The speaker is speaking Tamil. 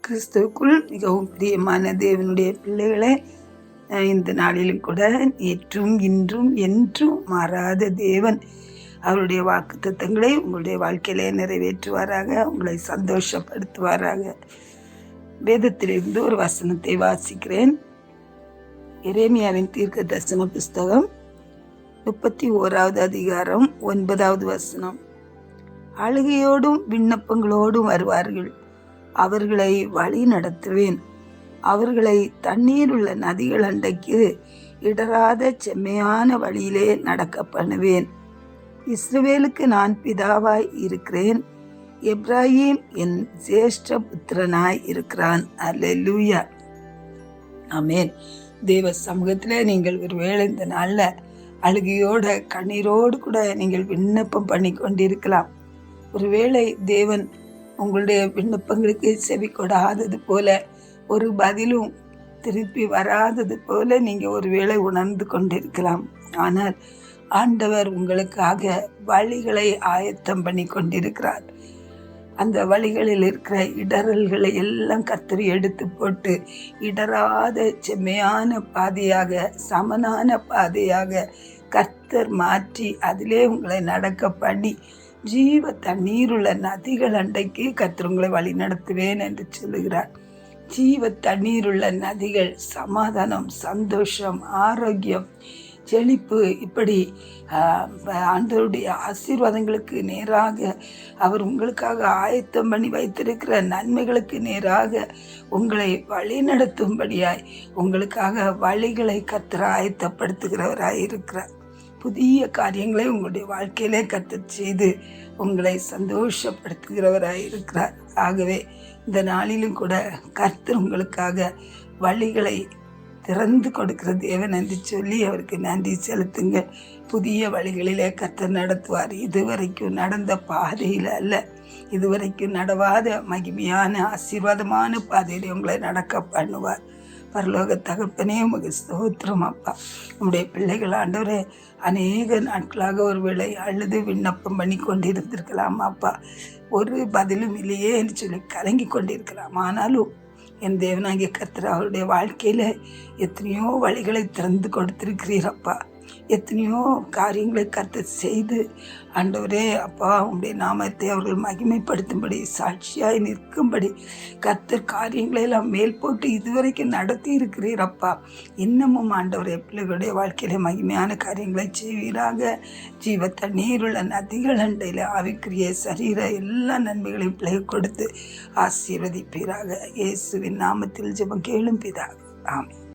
கிறிஸ்துவுக்குள் மிகவும் பிரியமான தேவனுடைய பிள்ளைகளே, இந்த நாளிலும் கூட நேற்றும் இன்றும் என்றும் மாறாத தேவன் அவருடைய வாக்குத்தத்தங்களை உங்களுடைய வாழ்க்கையிலே நிறைவேற்றுவாராக, உங்களை சந்தோஷப்படுத்துவாராக. வேதத்திலிருந்து ஒரு வசனத்தை வாசிக்கிறேன். எரேமியாவின் தீர்க்க தரிசன புஸ்தகம் 31வது அதிகாரம் 9வது வசனம். அழுகையோடும் விண்ணப்பங்களோடும் வருவார்கள், அவர்களை வழி நடத்துவேன். அவர்களை தண்ணீர் உள்ள நதிகள் அண்டைக்கு இடராத செம்மையான வழியிலே நடக்க பண்ணுவேன். இஸ்ரவேலுக்கு நான் பிதாவாய் இருக்கிறேன், எப்ராஹிம் என் ஜேஷ்ட புத்திரனாய் இருக்கிறான். அல்லேலூயா, ஆமென். தேவ சமூகத்தில் நீங்கள் ஒருவேளை இந்த நாளில் அழுகையோட கண்ணீரோடு கூட நீங்கள் விண்ணப்பம் பண்ணி கொண்டிருக்கலாம். ஒருவேளை தேவன் உங்களுடைய விண்ணப்பங்களுக்கு செவி கொடாதது போல, ஒரு பதிலும் திருப்பி வராதது போல நீங்கள் ஒருவேளை உணர்ந்து கொண்டிருக்கலாம். ஆனால் ஆண்டவர் உங்களுக்காக வழிகளை ஆயத்தம் பண்ணி கொண்டிருக்கிறார். அந்த வழிகளில் இருக்கிற இடரல்களை எல்லாம் கர்த்தர் எடுத்து போட்டு இடராத செம்மையான பாதையாக, சமனான பாதையாக கர்த்தர் மாற்றி அதிலே உங்களை நடக்க பண்ணி ஜீவ தண்ணீருள்ள நதிகள் அண்டைக்கு கர்த்தர் உங்களை வழி நடத்துவேன் என்று சொல்லுகிறார். ஜீவ தண்ணீருள்ள நதிகள் சமாதானம், சந்தோஷம், ஆரோக்கியம், செழிப்பு, இப்படி ஆண்டவருடைய ஆசீர்வாதங்களுக்கு நேராக அவர் உங்களுக்காக ஆயத்தம் பண்ணி வைத்திருக்கிற நன்மைகளுக்கு நேராக உங்களை வழி நடத்தும்படியாய் உங்களுக்காக வழிகளை கர்த்தர் ஆயத்தப்படுத்துகிறவராய் இருக்கிறார். புதிய காரியங்களை உங்களுடைய வாழ்க்கையிலே கர்த்தர் செய்து உங்களை சந்தோஷப்படுத்துகிறவராய் இருக்கிறார். ஆகவே இந்த நாளிலும் கூட கர்த்தர் உங்களுக்காக வழிகளை திறந்து கொடுக்கிற தேவன் என்று சொல்லி அவருக்கு நன்றி செலுத்துங்க. புதிய வழிகளிலே கர்த்தர் நடத்துவார். இதுவரைக்கும் நடந்த பாதையில் அல்ல, இதுவரைக்கும் நடவாத மகிமையான ஆசீர்வாதமான பாதையிலே உங்களை நடக்க பண்ணுவார். பரலோக தகப்பனே, உமக்கு ஸ்தோத்திரம் அப்பா. நம்முடைய பிள்ளைகள் ஆண்டவரே அநேக நாட்களாக ஒரு வேளை அழுது விண்ணப்பம் பண்ணி கொண்டிருந்திருக்கலாம் அப்பா. ஒரு பதிலும் இல்லையே என்று சொல்லி கலங்கி கொண்டிருக்கலாம். ஆனாலும் என் தேவனாகிய கர்த்தர் அவருடைய வாழ்க்கையில் எத்தனையோ வழிகளை திறந்து கொடுத்திருக்கிறீரப்பா. எத்தனையோ காரியங்களை கர்த்தர் செய்து ஆண்டவரே அப்பா உங்களுடைய நாமத்தை அவர்கள் மகிமைப்படுத்தும்படி, சாட்சியாய் நிற்கும்படி கர்த்தர் காரியங்களை எல்லாம் மேல் போட்டு இதுவரைக்கும் நடத்தி இருக்கிறீரப்பா. இன்னமும் ஆண்டவரே பிள்ளைகளுடைய வாழ்க்கையில மகிமையான காரியங்களை செய்வீராக. ஜீவ தண்ணீருள்ள நதிகள் அண்டையில் ஆவிக்குரிய சரீர எல்லா நன்மைகளையும் பிள்ளை கொடுத்து ஆசீர்வதிப்பீராக. இயேசுவின் நாமத்தில் ஜெபம் கேளும் பிதாவே, ஆமென்.